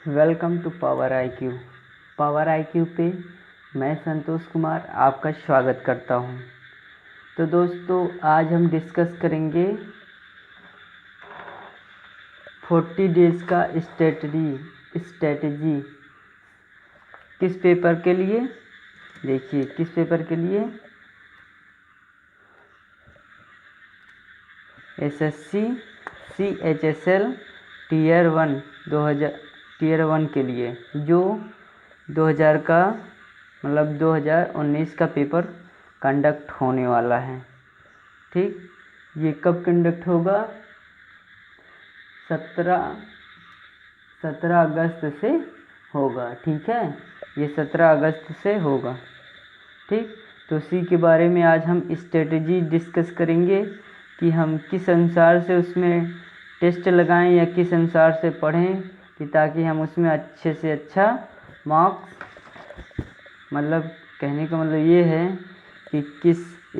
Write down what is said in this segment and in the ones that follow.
Welcome to power IQ. Power IQ पे मैं संतोष कुमार आपका स्वागत करता हूं। तो दोस्तों, आज हम डिस्कस करेंगे 40 डेज का स्ट्रेटजी किस पेपर के लिए। देखिए किस पेपर के लिए, एसएससी CHSL टीयर 1 के लिए, जो 2000 का मतलब 2019 का पेपर कंडक्ट होने वाला है। ठीक, ये कब कंडक्ट होगा? 17 अगस्त से होगा। ठीक है, ये 17 अगस्त से होगा। ठीक, तो उसी के बारे में आज हम स्ट्रेटजी डिस्कस करेंगे कि हम किस अनुसार से उसमें टेस्ट लगाएं या किस अनुसार से पढ़ें कि ताकि हम उसमें अच्छे से अच्छा मार्क्स, मतलब कहने का मतलब ये है कि किस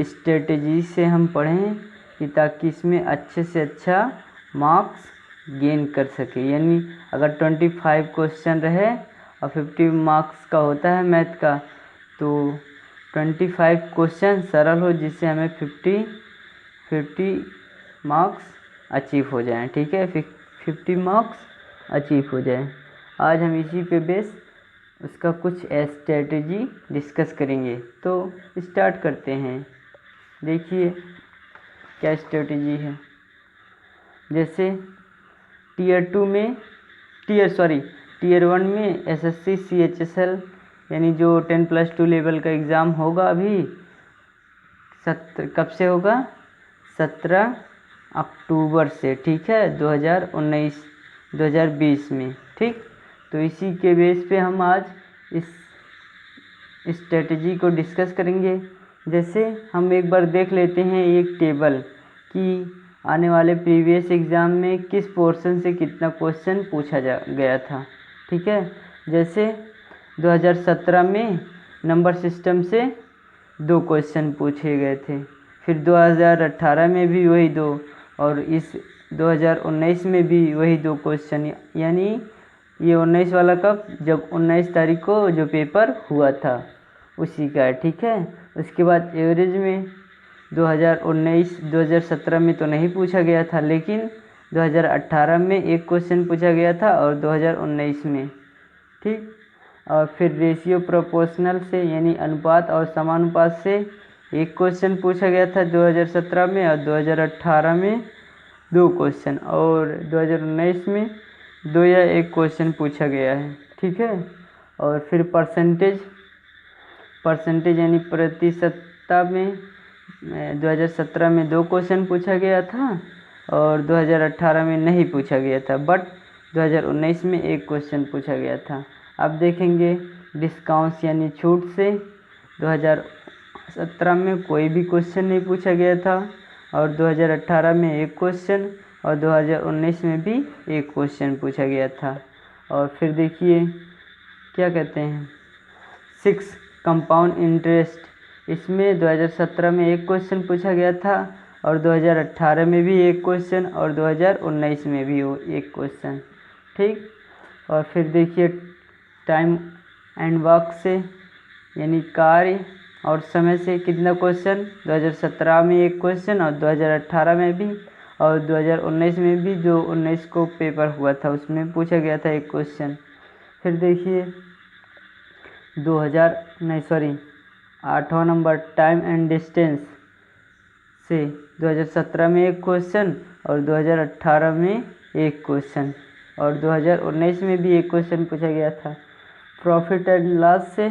स्ट्रेटजी से हम पढ़ें कि ताकि इसमें अच्छे से अच्छा मार्क्स गेन कर सके। यानी अगर 25 क्वेश्चन रहे और 50 मार्क्स का होता है मैथ का, तो 25 क्वेश्चन सरल हो जिससे हमें 50 मार्क्स अचीव हो जाएं। ठीक है, 50 मार्क्स अचीव हो जाए। आज हम इसी पे बेस उसका कुछ स्ट्रेटजी डिस्कस करेंगे। तो स्टार्ट करते हैं। देखिए क्या स्ट्रेटजी है। जैसे टीयर 1 में एसएससी CHSL यानी जो 10+2 लेवल का एग्ज़ाम होगा अभी कब से होगा? 17 अक्टूबर से। ठीक है, 2020 में। ठीक, तो इसी के बेस पे हम आज इस स्ट्रेटजी को डिस्कस करेंगे। जैसे हम एक बार देख लेते हैं एक टेबल कि आने वाले प्रीवियस एग्ज़ाम में किस पोर्शन से कितना क्वेश्चन पूछा गया था। ठीक है, जैसे 2017 में नंबर सिस्टम से 2 क्वेश्चन पूछे गए थे, फिर 2018 में भी वही 2, और इस 2019 में भी वही 2 क्वेश्चन। यानी ये 19 वाला कब? जब 19 तारीख को जो पेपर हुआ था उसी का है। ठीक है, उसके बाद एवरेज में 2017 में तो नहीं पूछा गया था, लेकिन 2018 में एक क्वेश्चन पूछा गया था और 2019 में। ठीक, और फिर रेशियो प्रोपोर्शनल से यानी अनुपात और समानुपात से एक क्वेश्चन पूछा गया था 2017 में, और 2018 में 2 क्वेश्चन, और 2019 में 2 या 1 क्वेश्चन पूछा गया है। ठीक है, और फिर परसेंटेज यानी प्रतिशतता में 2017 में 2 क्वेश्चन पूछा गया था और 2018 में नहीं पूछा गया था, बट 2019 में 1 क्वेश्चन पूछा गया था। अब देखेंगे डिस्काउंट्स यानी छूट से 2017 में कोई भी क्वेश्चन नहीं पूछा गया था, और 2018 में 1 क्वेश्चन, और 2019 में भी 1 क्वेश्चन पूछा गया था। और फिर देखिए क्या कहते हैं 6 कंपाउंड इंटरेस्ट, इसमें 2017 में 1 क्वेश्चन पूछा गया था, और 2018 में भी 1 क्वेश्चन, और 2019 में भी 1 क्वेश्चन। ठीक, और फिर देखिए टाइम एंड वर्क से यानी कार्य और समय से कितना क्वेश्चन? 2017 में 1 क्वेश्चन, और 2018 में भी, और 2019 में भी जो 19 को पेपर हुआ था उसमें पूछा गया था 1 क्वेश्चन। फिर देखिए 8वां नंबर टाइम एंड डिस्टेंस से 2017 में 1 क्वेश्चन, और 2018 में 1 क्वेश्चन, और 2019 में भी 1 क्वेश्चन पूछा गया था। प्रॉफिट एंड लॉस से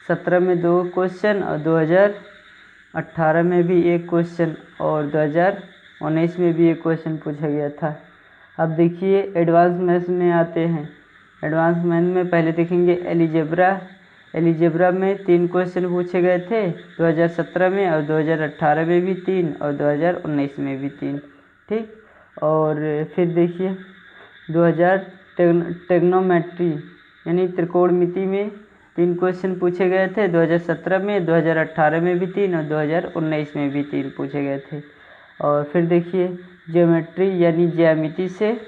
17 में 2 क्वेश्चन, और 2018 में भी 1 क्वेश्चन, और 2019 में भी 1 क्वेश्चन पूछा गया था। अब देखिए एडवांस मैथ्स में आते हैं। एडवांस मैथ्स में पहले देखेंगे एलिजेब्रा में 3 क्वेश्चन पूछे गए थे 2017 में, और 2018 में भी 3, और 2019 में भी 3। ठीक, और फिर देखिए 2000 ट्रिग्नोमेट्री यानी त्रिकोणमिति में 3 क्वेश्चन पूछे गए थे 2017 में, 2018 में भी 3, और 2019 में भी 3 पूछे गए थे। और फिर देखिए ज्योमेट्री यानी ज्यामिति से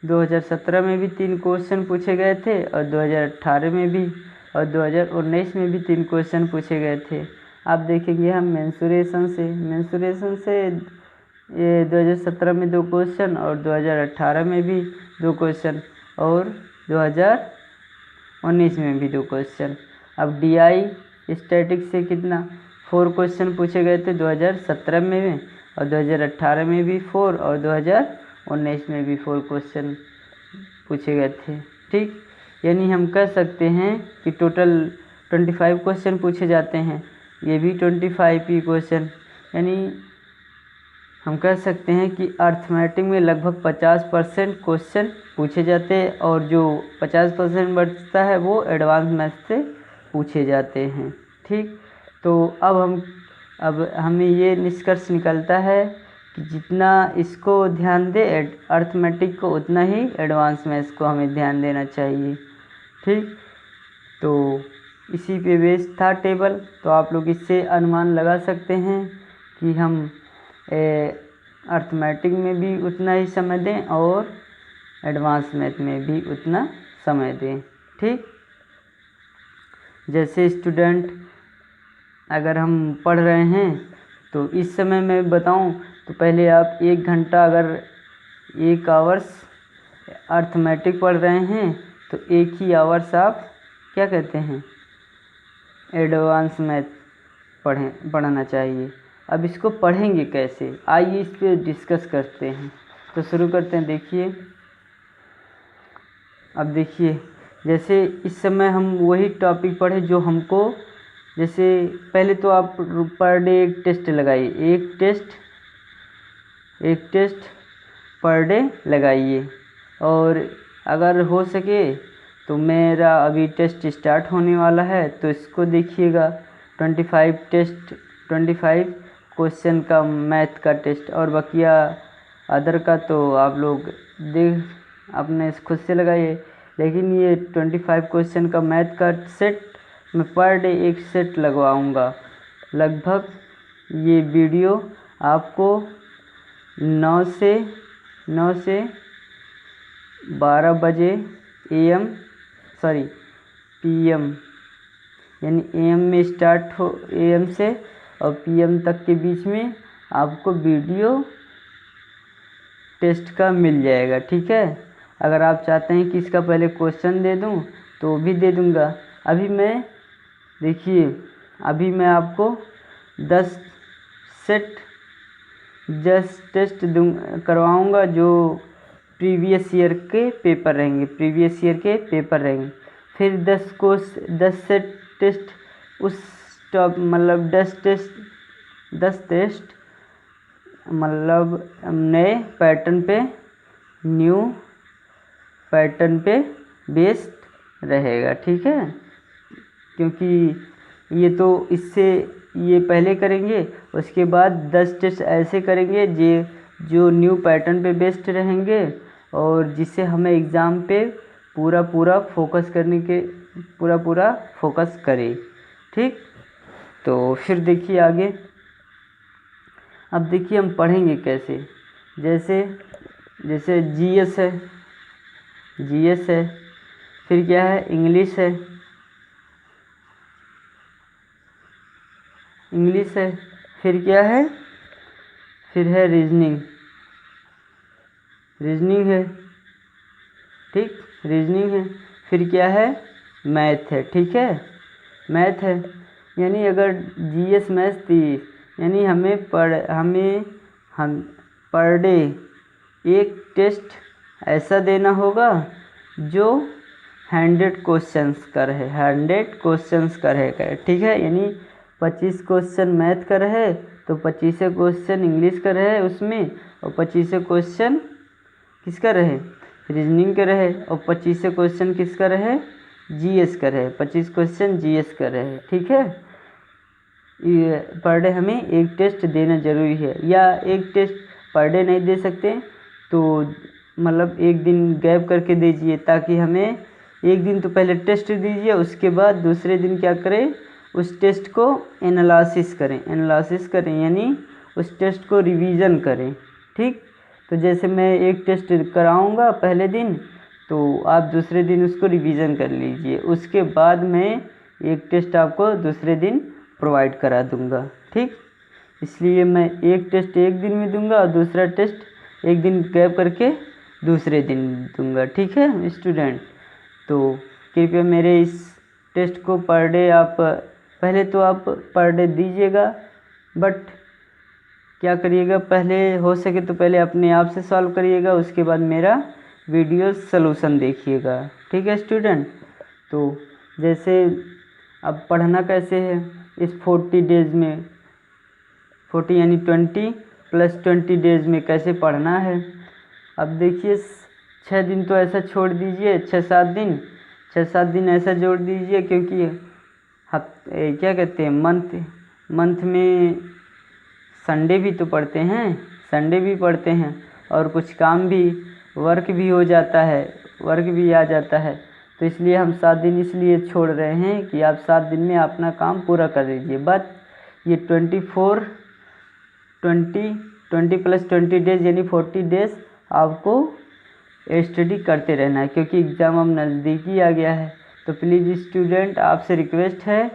2017 में भी 3 क्वेश्चन पूछे गए थे और 2018 में भी और 2019 में भी 3 क्वेश्चन पूछे गए थे। अब देखेंगे हम मेंसुरेशन से ये 2017 में 2 क्वेश्चन और 2018 में भी 2 क्वेश्चन और 2019 में भी 2 क्वेश्चन। अब DI स्टैटिक से कितना 4 क्वेश्चन पूछे गए थे 2017 में और 2018 में भी 4 और 2019 में भी 4 क्वेश्चन पूछे गए थे। ठीक, यानी हम कह सकते हैं कि टोटल 25 क्वेश्चन पूछे जाते हैं, ये भी 25 ही क्वेश्चन, यानी हम कह सकते हैं कि अर्थमेटिक में लगभग 50% क्वेश्चन पूछे जाते हैं और जो 50% बचता है वो एडवांस मैथ से पूछे जाते हैं। ठीक, तो अब हमें ये निष्कर्ष निकलता है कि जितना इसको ध्यान दे अर्थमेटिक को, उतना ही एडवांस मैथ्स को हमें ध्यान देना चाहिए। ठीक, तो इसी पे बेस्ड था टेबल, तो आप लोग इससे अनुमान लगा सकते हैं कि हम अर्थमेटिक में भी उतना ही समय दें और एडवांस मैथ में भी उतना समय दें। ठीक, जैसे स्टूडेंट अगर हम पढ़ रहे हैं तो इस समय मैं बताऊं तो पहले आप 1 घंटा अगर 1 आवर्स अर्थमेटिक पढ़ रहे हैं तो 1 ही आवर्स आप क्या कहते हैं एडवांस मैथ पढ़ना चाहिए। अब इसको पढ़ेंगे कैसे, आइए इस पे डिस्कस करते हैं। तो शुरू करते हैं। देखिए, अब देखिए जैसे इस समय हम वही टॉपिक पढ़े जो हमको, जैसे पहले तो आप पर डे एक टेस्ट लगाइए, एक टेस्ट पर डे लगाइए। और अगर हो सके तो मेरा अभी टेस्ट स्टार्ट होने वाला है तो इसको देखिएगा, 25 क्वेश्चन का मैथ का टेस्ट, और बकिया अदर का तो आप लोग अपने खुद से लगाइए। लेकिन ये 25 क्वेश्चन का मैथ का सेट मैं पर डे एक सेट लगवाऊंगा। लगभग ये वीडियो आपको 9 से 12 बजे PM, यानी AM में स्टार्ट हो, AM से और PM तक के बीच में आपको वीडियो टेस्ट का मिल जाएगा। ठीक है, अगर आप चाहते हैं कि इसका पहले क्वेश्चन दे दूं तो भी दे दूंगा। अभी मैं आपको 10 सेट टेस्ट करवाऊंगा जो प्रीवियस ईयर के पेपर रहेंगे। फिर 10 सेट टेस्ट उस मतलब 10 टेस्ट मतलब नए पैटर्न पे बेस्ड रहेगा। ठीक है, क्योंकि ये तो ये पहले करेंगे, उसके बाद 10 टेस्ट ऐसे करेंगे जो न्यू पैटर्न पे बेस्ड रहेंगे और जिससे हमें एग्ज़ाम पे पूरा फोकस करें। ठीक, तो फिर देखिए आगे। अब देखिए हम पढ़ेंगे कैसे, जैसे GS है, फिर क्या है इंग्लिश है, फिर क्या है, फिर है रीजनिंग है। ठीक, रीजनिंग है, फिर क्या है मैथ है। ठीक है, मैथ है, यानी अगर GS मैथ थी, यानी हम पर डे एक टेस्ट ऐसा देना होगा जो 100 क्वेश्चंस का रहेगा। ठीक है, यानी 25 क्वेश्चन मैथ का रहे तो 25 क्वेश्चन इंग्लिश का रहे उसमें, और 25 क्वेश्चन किसका रहे रीजनिंग का रहे, और 25 क्वेश्चन किसका रहे GS का रहे, 25 क्वेश्चन GS का रहे। ठीक है, ये पर डे हमें एक टेस्ट देना ज़रूरी है, या एक टेस्ट पर डे नहीं दे सकते तो मतलब एक दिन गैप करके दीजिए, ताकि हमें एक दिन तो पहले टेस्ट दीजिए, उसके बाद दूसरे दिन क्या करें उस टेस्ट को एनालिसिस करें, यानी उस टेस्ट को रिवीजन करें। ठीक, तो जैसे मैं एक टेस्ट कराऊंगा पहले दिन, तो आप दूसरे दिन उसको रिवीजन कर लीजिए, उसके बाद मैं एक टेस्ट आपको दूसरे दिन प्रोवाइड करा दूंगा। ठीक, इसलिए मैं एक टेस्ट एक दिन में दूंगा और दूसरा टेस्ट एक दिन गैप करके दूसरे दिन दूंगा। ठीक है स्टूडेंट, तो कृपया मेरे इस टेस्ट को पर डे आप पहले तो आप पर डे दीजिएगा, बट क्या करिएगा, पहले हो सके तो पहले अपने आप से सॉल्व करिएगा, उसके बाद मेरा वीडियो सलूशन देखिएगा। ठीक है स्टूडेंट, तो जैसे अब पढ़ना कैसे है इस 40 डेज़ में, 40 यानी 20 + 20 डेज़ में कैसे पढ़ना है। अब देखिए 6 दिन तो ऐसा छोड़ दीजिए, 6-7 दिन ऐसा जोड़ दीजिए, क्योंकि क्या कहते हैं मंथ में संडे भी तो पढ़ते हैं और कुछ काम भी, वर्क भी हो जाता है, वर्क भी आ जाता है, तो इसलिए हम 7 दिन इसलिए छोड़ रहे हैं कि आप 7 दिन में अपना काम पूरा कर लीजिए। बट ये 20 + 20 डेज़ यानी 40 डेज़ आपको स्टडी करते रहना है, क्योंकि एग्ज़ाम अब नज़दीकी आ गया है। तो प्लीज़ स्टूडेंट, आपसे रिक्वेस्ट है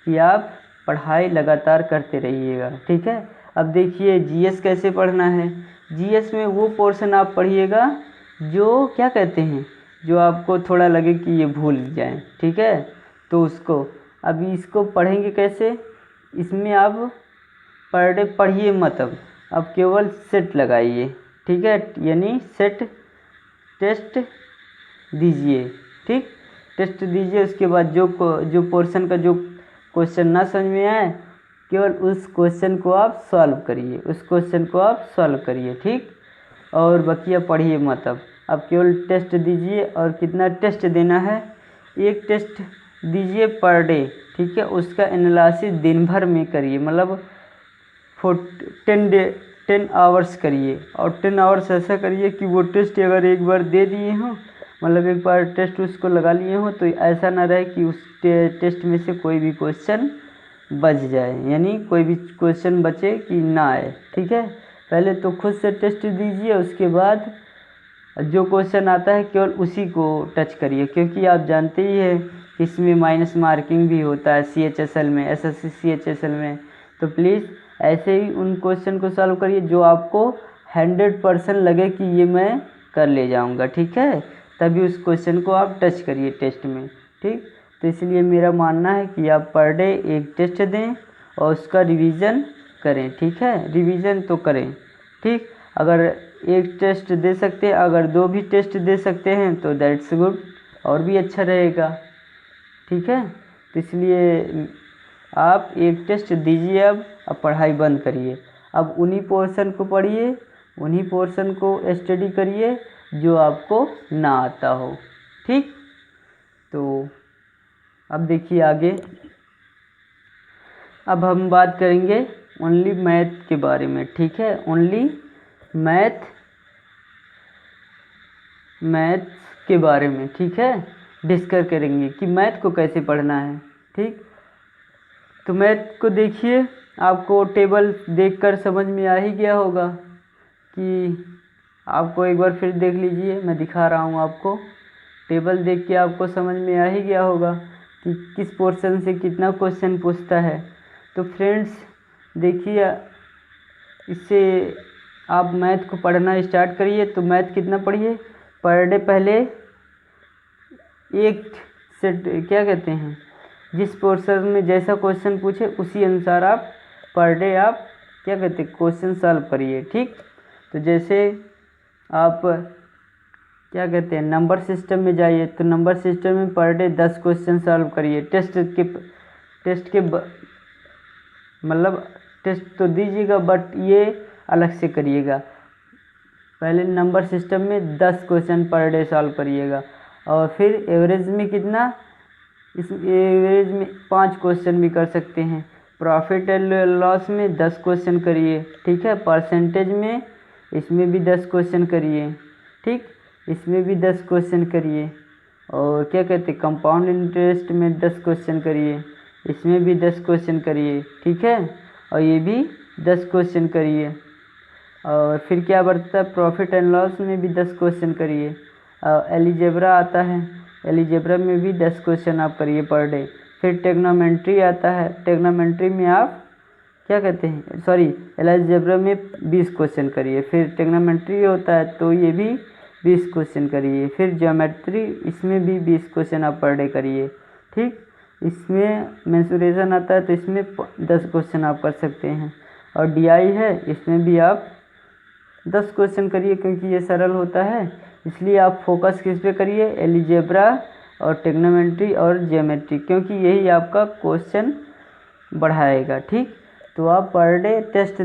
कि आप पढ़ाई लगातार करते रहिएगा। ठीक है, अब देखिए जीएस कैसे पढ़ना है। जीएस में वो पोर्शन आप पढ़िएगा जो क्या कहते हैं, जो आपको थोड़ा लगे कि ये भूल जाएं। ठीक है, तो उसको अभी इसको पढ़ेंगे कैसे, इसमें आप पर डे पढ़िए मत, अब केवल सेट लगाइए। ठीक है, यानी सेट टेस्ट दीजिए। ठीक, टेस्ट दीजिए, उसके बाद जो पोर्शन का जो क्वेश्चन ना समझ में आए, केवल उस क्वेश्चन को आप सॉल्व करिए। ठीक, और बकिया पढ़िए मत। अब केवल टेस्ट दीजिए, और कितना टेस्ट देना है, एक टेस्ट दीजिए पर डे। ठीक है, उसका एनालिसिस दिन भर में करिए, मतलब 10 आवर्स करिए, और 10 आवर्स ऐसा करिए कि वो टेस्ट अगर एक बार दे दिए हों, मतलब एक बार टेस्ट उसको लगा लिए हों, तो ऐसा ना रहे कि उस टेस्ट में से कोई भी क्वेश्चन बच जाए, यानी कोई भी क्वेश्चन बचे कि ना आए। ठीक है, पहले तो खुद से टेस्ट दीजिए, उसके बाद जो क्वेश्चन आता है केवल उसी को टच करिए, क्योंकि आप जानते ही हैं इसमें माइनस मार्किंग भी होता है CHSL में, SSC CHSL में। तो प्लीज़ ऐसे ही उन क्वेश्चन को सॉल्व करिए जो आपको 100% लगे कि ये मैं कर ले जाऊंगा। ठीक है, तभी उस क्वेश्चन को आप टच करिए टेस्ट में। ठीक, तो इसलिए मेरा मानना है कि आप पर डे एक टेस्ट दें और उसका रिवीजन करें। ठीक है, रिवीजन तो करें। ठीक, अगर एक टेस्ट दे सकते हैं, अगर 2 भी टेस्ट दे सकते हैं तो दैट्स गुड, और भी अच्छा रहेगा। ठीक है, तो इसलिए आप एक टेस्ट दीजिए, अब पढ़ाई बंद करिए, अब उन्हीं पोर्शन को पढ़िए, उन्हीं पोर्शन को स्टडी करिए जो आपको ना आता हो। ठीक, तो अब देखिए आगे, अब हम बात करेंगे ओनली मैथ के बारे में। ठीक है, ओनली मैथ के बारे में। ठीक है, डिस्कस करेंगे कि मैथ को कैसे पढ़ना है। ठीक, तो मैथ को देखिए, आपको टेबल देखकर समझ में आ ही गया होगा, कि आपको एक बार फिर देख लीजिए, मैं दिखा रहा हूँ आपको, टेबल देख के आपको समझ में आ ही गया होगा कि किस पोर्शन से कितना क्वेश्चन पूछता है। तो फ्रेंड्स देखिए, इससे आप मैथ को पढ़ना स्टार्ट करिए। तो मैथ कितना पढ़िए पर डे, पहले एक सेट क्या कहते हैं, जिस पोर्शन में जैसा क्वेश्चन पूछे उसी अनुसार आप पर डे आप क्या कहते हैं क्वेश्चन सॉल्व करिए। ठीक, तो जैसे आप क्या कहते हैं नंबर सिस्टम में जाइए, तो नंबर सिस्टम में पर डे 10 क्वेश्चन सॉल्व करिए। टेस्ट के मतलब टेस्ट तो दीजिएगा, बट ये अलग से करिएगा। पहले नंबर सिस्टम में 10 क्वेश्चन पर डे सॉल्व करिएगा, और फिर एवरेज में कितना, इस एवरेज में 5 क्वेश्चन भी कर सकते हैं। प्रॉफिट एंड लॉस में 10 क्वेश्चन करिए। ठीक है, परसेंटेज में इसमें भी 10 क्वेश्चन करिए। ठीक, इसमें भी 10 क्वेश्चन करिए, और क्या कहते हैं कंपाउंड इंटरेस्ट में 10 क्वेश्चन करिए, इसमें भी 10 क्वेश्चन करिए। ठीक है, और ये भी 10 क्वेश्चन करिए। और फिर क्या बढ़ता है, प्रॉफिट एंड लॉस में भी 10 क्वेश्चन करिए। एलिजेब्रा आता है, एलिजेब्रा में भी 10 क्वेश्चन आप करिए पर डे। फिर टेग्नोमेंट्री आता है, टेग्नोमेंट्री में आप क्या कहते हैं, सॉरी, एलिजेब्रा में 20 क्वेश्चन करिए। फिर टेग्नोमेंट्री होता है तो ये भी 20 क्वेश्चन करिए। फिर ज्योमेट्री, इसमें भी 20 क्वेश्चन आप पर डे करिए। ठीक, इसमें मेंसुरेशन आता है तो इसमें 10 क्वेश्चन आप कर सकते हैं। और डीआई है, इसमें भी आप 10 क्वेश्चन करिए, क्योंकि ये सरल होता है, इसलिए आप फोकस किस पे करिए, एलिजेब्रा और टेग्नोमेंट्री और ज्योमेट्री, क्योंकि यही आपका क्वेश्चन बढ़ाएगा। ठीक, तो आप पर डे टेस्ट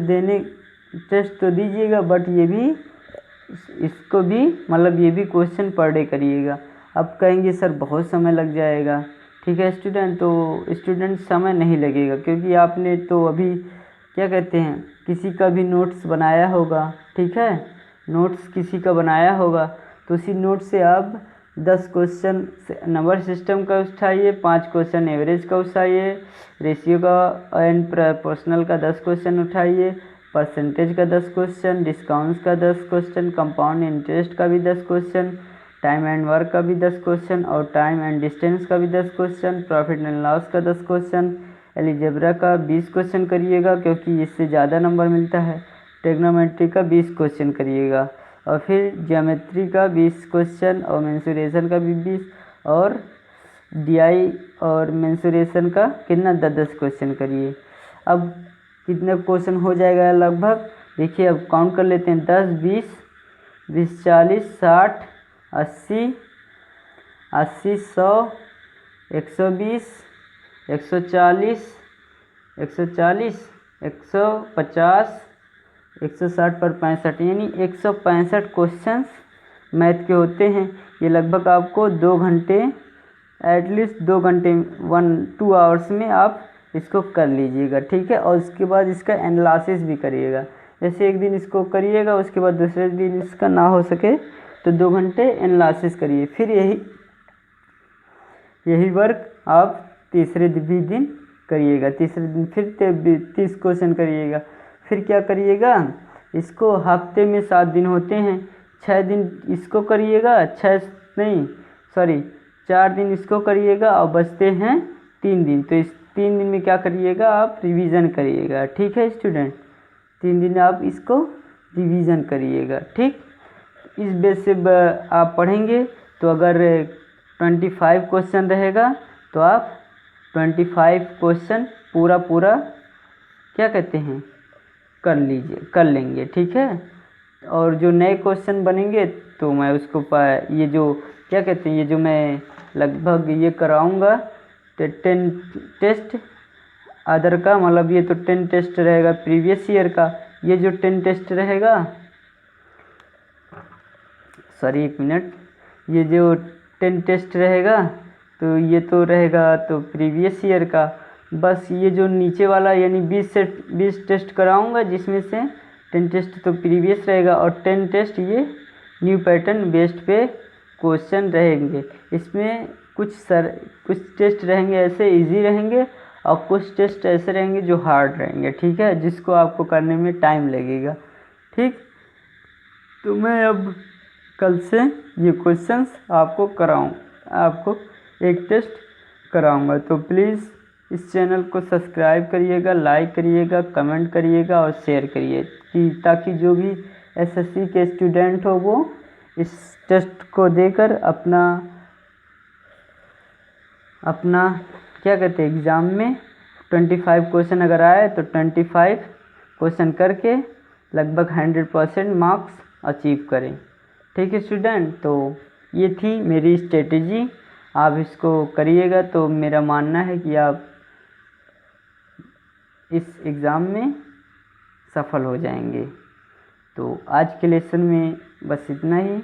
तो दीजिएगा, बट ये भी इसको भी मतलब ये भी क्वेश्चन पर डे करिएगा। अब कहेंगे सर बहुत समय लग जाएगा। ठीक है स्टूडेंट, तो स्टूडेंट समय नहीं लगेगा, क्योंकि आपने तो अभी क्या कहते हैं किसी का भी नोट्स बनाया होगा। ठीक है, नोट्स किसी का बनाया होगा तो उसी नोट से आप 10 क्वेश्चन नंबर सिस्टम का उठाइए, 5 क्वेश्चन एवरेज का उठाइए, रेशियो का एंड प्रोपोर्शनल का 10 क्वेश्चन उठाइए, परसेंटेज का 10 क्वेश्चन, डिस्काउंट्स का 10 क्वेश्चन, कंपाउंड इंटरेस्ट का भी 10 क्वेश्चन, टाइम एंड वर्क का भी 10 क्वेश्चन और टाइम एंड डिस्टेंस का भी 10 क्वेश्चन, प्रॉफिट एंड लॉस का 10 क्वेश्चन, एलिजेब्रा का 20 क्वेश्चन करिएगा क्योंकि इससे ज़्यादा नंबर मिलता है, टेग्नोमेट्री का 20 क्वेश्चन करिएगा, और फिर ज्योमेट्री का 20 क्वेश्चन और मेंसुरेशन का भी 20, और डीआई और मेंसुरेशन का कितना 10-10 क्वेश्चन करिए। अब कितने क्वेश्चन हो जाएगा लगभग, देखिए अब काउंट कर लेते हैं, 10, 20, 20, 40, 60, 80, 100, 120, 140, 150, 160 पर 65, यानी 165 क्वेश्चंस मैथ के होते हैं। ये लगभग आपको 2 घंटे, एटलीस्ट 2 घंटे 1-2 आवर्स में आप इसको कर लीजिएगा। ठीक है, और उसके बाद इसका एनालिसिस भी करिएगा। जैसे एक दिन इसको करिएगा, उसके बाद दूसरे दिन इसका ना हो सके तो 2 घंटे एनालिसिस करिए। फिर यही वर्क आप तीसरे भी दिन करिएगा। तीसरे दिन फिर 30 क्वेश्चन करिएगा। फिर क्या करिएगा, इसको हफ्ते में 7 दिन होते हैं, 6 दिन इसको करिएगा, 4 दिन इसको करिएगा और बचते हैं 3 दिन। तो इस 3 दिन में क्या करिएगा, आप रिवीजन करिएगा। ठीक है स्टूडेंट, 3 दिन आप इसको रिवीजन करिएगा। ठीक, इस बेस से आप पढ़ेंगे तो अगर 25 क्वेश्चन रहेगा तो आप 25 क्वेश्चन पूरा क्या कहते हैं कर लेंगे। ठीक है, और जो नए क्वेश्चन बनेंगे तो मैं उसको ये जो क्या कहते हैं, ये जो मैं लगभग ये कराऊंगा 10 टेस्ट अदर का, मतलब ये तो 10 टेस्ट रहेगा प्रीवियस ईयर का। ये जो 10 टेस्ट रहेगा, सॉरी 1 मिनट, ये जो 10 टेस्ट रहेगा तो ये तो रहेगा तो प्रीवियस ईयर का। बस ये जो नीचे वाला यानी 20 टेस्ट कराऊंगा, जिसमें से 10 टेस्ट तो प्रीवियस रहेगा और 10 टेस्ट ये न्यू पैटर्न बेस्ड पे क्वेश्चन रहेंगे। इसमें कुछ टेस्ट रहेंगे ऐसे इजी रहेंगे और कुछ टेस्ट ऐसे रहेंगे जो हार्ड रहेंगे। ठीक है, जिसको आपको करने में टाइम लगेगा। ठीक, तो मैं अब कल से ये क्वेश्चंस आपको एक टेस्ट कराऊंगा। तो प्लीज़ इस चैनल को सब्सक्राइब करिएगा, लाइक करिएगा, कमेंट करिएगा और शेयर करिए, कि ताकि जो भी एसएससी के स्टूडेंट हो वो इस टेस्ट को देकर अपना क्या कहते हैं एग्ज़ाम में 25 क्वेश्चन अगर आए तो 25 क्वेश्चन करके लगभग 100% मार्क्स अचीव करें। ठीक है स्टूडेंट, तो ये थी मेरी स्ट्रेटेजी, आप इसको करिएगा तो मेरा मानना है कि आप इस एग्ज़ाम में सफल हो जाएंगे। तो आज के लेसन में बस इतना ही।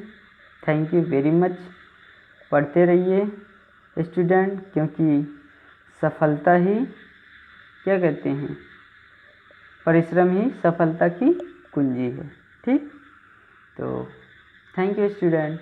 Thank you very much. पढ़ते रहिए स्टूडेंट, क्योंकि सफलता ही क्या कहते हैं, परिश्रम ही सफलता की कुंजी है। ठीक, तो थैंक यू स्टूडेंट।